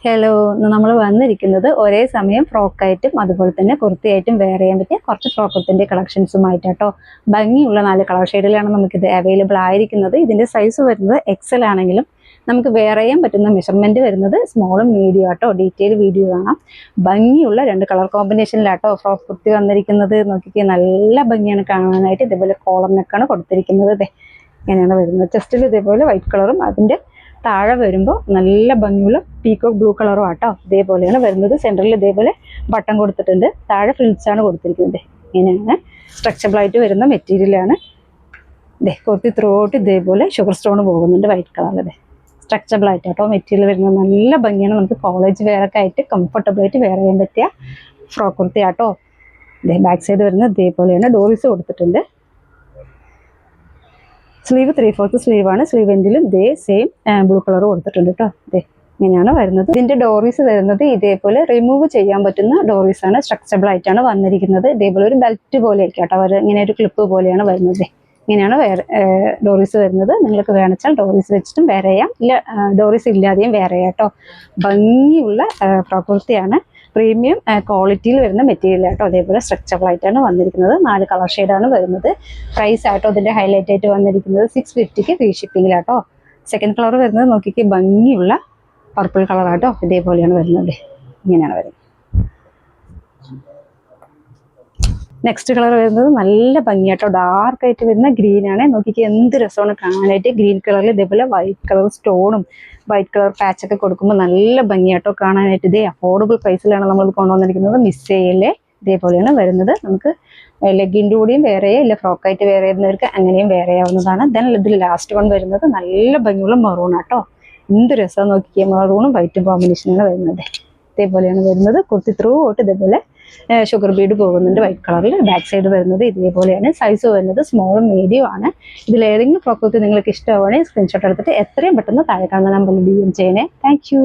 Hello, നമ്മൾ വന്നിരിക്കുന്നത് ഒരേ സമയം ഫ്രോക്കായിട്ടും അതുപോലെ തന്നെ കുർത്തിയായിട്ടും വെയർ ചെയ്യാൻ പറ്റിയ കുറച്ച് ഫ്രോക്കത്തിന്റെ കളക്ഷൻസുമായിട്ടോ. ഭംഗിയുള്ള 4 കളർ ഷെയ്ഡിലാണ് നമുക്കിത് അവൈലബിൾ ആയിരിക്കുന്നത്. ഇതിന്റെ സൈസ് വരുന്നത് എക്സൽ ആണെങ്കിലും നമുക്ക് വെയർ ചെയ്യാൻ പറ്റുന്ന മെഷർമെന്റ് വരുന്നത് സ്മോളും മീഡിയം ആട്ടോ. ഡീറ്റെയിൽ വീഡിയോ കാണാം. ഭംഗിയുള്ള 2 കളർ കോമ്പിനേഷനിലാട്ടോ ഫ്രോക്ക് കുർത്തി വന്നിരിക്കുന്നത്. നോക്കിക്കേ, നല്ല ഭംഗിയാണ് കാണാനായിട്ട്. ഇതേപോലെ കോളർ നെക്കാണ് കൊടുത്തിരിക്കുന്നത്. ഇങ്ങനെയാണ് വരുന്നത്. ചെസ്റ്റിൽ ഇതേപോലെ വൈറ്റ് കളറും അതിന്റെ താഴെ വരുമ്പോൾ നല്ല ഭംഗിയുള്ള പീക്കോക്ക് ബ്ലൂ കളറും ആട്ടോ. ഇതേപോലെയാണ് വരുന്നത്. സെൻറ്ററിൽ ഇതേപോലെ ബട്ടൺ കൊടുത്തിട്ടുണ്ട്. താഴെ ഫ്രിൽസാണ് കൊടുത്തിരിക്കുന്നത്. ഇങ്ങനെയാണ് സ്ട്രെച്ചബിൾ ആയിട്ട് വരുന്ന മെറ്റീരിയലാണ്. കുർത്തി ത്രൂ ഔട്ട് ഇതേപോലെ ഷുഗർ സ്റ്റോൺ പോകുന്നുണ്ട് വൈറ്റ് കളറിൽ. സ്ട്രെച്ചബിൾ ആയിട്ടോ മെറ്റീരിയൽ വരുന്നത്. നല്ല ഭംഗിയാണ്. നമുക്ക് കോളേജ് വെയറൊക്കെ ആയിട്ട് കംഫർട്ടബിൾ ആയിട്ട് വെയർ ചെയ്യാൻ പറ്റിയ ഫ്രോക്ക് കുർത്തി ആട്ടോ. ബാക്ക് സൈഡ് വരുന്നത് ഇതേപോലെയാണ്. ഡോറീസ് കൊടുത്തിട്ടുണ്ട്. സ്ലീവ് 3/4 സ്ലീവാണ്. സ്ലീവ് എൻഡിലും ഇതേ സെയിം ബ്ലൂ കളർ കൊടുത്തിട്ടുണ്ട് കേട്ടോ. ഇങ്ങനെയാണ് വരുന്നത്. ഇതിന്റെ ഡോറീസ് വരുന്നത് ഇതേപോലെ റിമൂവ് ചെയ്യാൻ പറ്റുന്ന ഡോറീസ് ആണ്. സ്ട്രക്ചബിൾ ആയിട്ടാണ് വന്നിരിക്കുന്നത്. ഇതേപോലെ ഒരു ബെൽറ്റ് പോലെ ആയിരിക്കും കേട്ടോ. ഇങ്ങനെ ഒരു ക്ലിപ്പ് പോലെയാണ് വരുന്നത്. ഇങ്ങനെയാണ് ഡോറീസ് വരുന്നത്. നിങ്ങൾക്ക് വേണമെച്ചാൽ ഡോറീസ് വെച്ചിട്ടും വെയർ ചെയ്യാം, ഇല്ല ഡോറീസ് ഇല്ലാതെയും വെയർ ചെയ്യാം കേട്ടോ. ഭംഗിയുള്ള ഫ്രോക്ക് കുർത്തിയാണ്. പ്രീമിയം ക്വാളിറ്റിയിൽ വരുന്ന മെറ്റീരിയൽ ആട്ടോ. അതേപോലെ സ്ട്രെച്ചബിൾ ആയിട്ടാണ് വന്നിരിക്കുന്നത്. 4 കളർ ഷെയ്ഡാണ് വരുന്നത്. പ്രൈസ് ആട്ടോ ഇതിന്റെ ഹൈലൈറ്റ് ആയിട്ട് വന്നിരിക്കുന്നത് 650 ഫ്രീ ഷിപ്പിംഗിലാട്ടോ. സെക്കൻഡ് കളർ വരുന്നത് നോക്കിക്ക്, ഭംഗിയുള്ള പർപ്പിൾ കളർ ആട്ടോ. ഇതേപോലെയാണ് വരുന്നത്. ഇങ്ങനെയാണ് വരുന്നത്. നെക്സ്റ്റ് കളർ വരുന്നത് നല്ല ഭംഗിയാട്ടോ. ഡാർക്ക് ആയിട്ട് വരുന്ന ഗ്രീൻ ആണ്. നോക്കിക്ക് എന്ത് രസമാണ് കാണാനായിട്ട്. ഗ്രീൻ കളറിൽ ഇതേപോലെ വൈറ്റ് കളർ സ്റ്റോണും വൈറ്റ് കളർ പാച്ചൊക്കെ കൊടുക്കുമ്പോൾ നല്ല ഭംഗിയാട്ടോ കാണാനായിട്ട്. ഇതേ അഫോർഡബിൾ പ്രൈസിലാണ് നമ്മൾ കൊണ്ടുവന്നിരിക്കുന്നത്. മിസ് ചെയ്യല്ലേ. ഇതേപോലെയാണ് വരുന്നത്. നമുക്ക് ലെഗിൻ്റെ കൂടിയും വേറെ ഇല്ല, ഫ്രോക്കായിട്ട് വേറെ ചെയ്യുന്നവർക്ക് അങ്ങനെയും വേറെ ചെയ്യാവുന്നതാണ്. ദെൻ ഇതിൽ ലാസ്റ്റ് വൺ വരുന്നത് നല്ല ഭംഗിയുള്ള മെറൂൺ ആട്ടോ. എന്ത് രസം നോക്കിക്കുക. മെറൂണും വൈറ്റും കോമ്പിനേഷനാണ് വരുന്നത്. ഇതേപോലെയാണ് വരുന്നത്. കുർത്തി ത്രൂ ഔട്ട് ഇതേപോലെ ഷുഗർ ബീഡ് പോകുന്നുണ്ട് വൈറ്റ് കളറിൽ. ബാക്ക് സൈഡ് വരുന്നത് ഇതേപോലെയാണ്. സൈസ് വരുന്നത് സ്മോളും മീഡിയം ആണ്. ഇതിൽ ഏതെങ്കിലും ഫ്രോക്ക് നിങ്ങൾക്ക് ഇഷ്ടമാണെങ്കിൽ സ്ക്രീൻഷോട്ട് എടുത്തിട്ട് എത്രയും പെട്ടെന്ന് താഴെ കാണുന്ന നമ്പറിൽ DM ചെയ്യണേ. Thank you.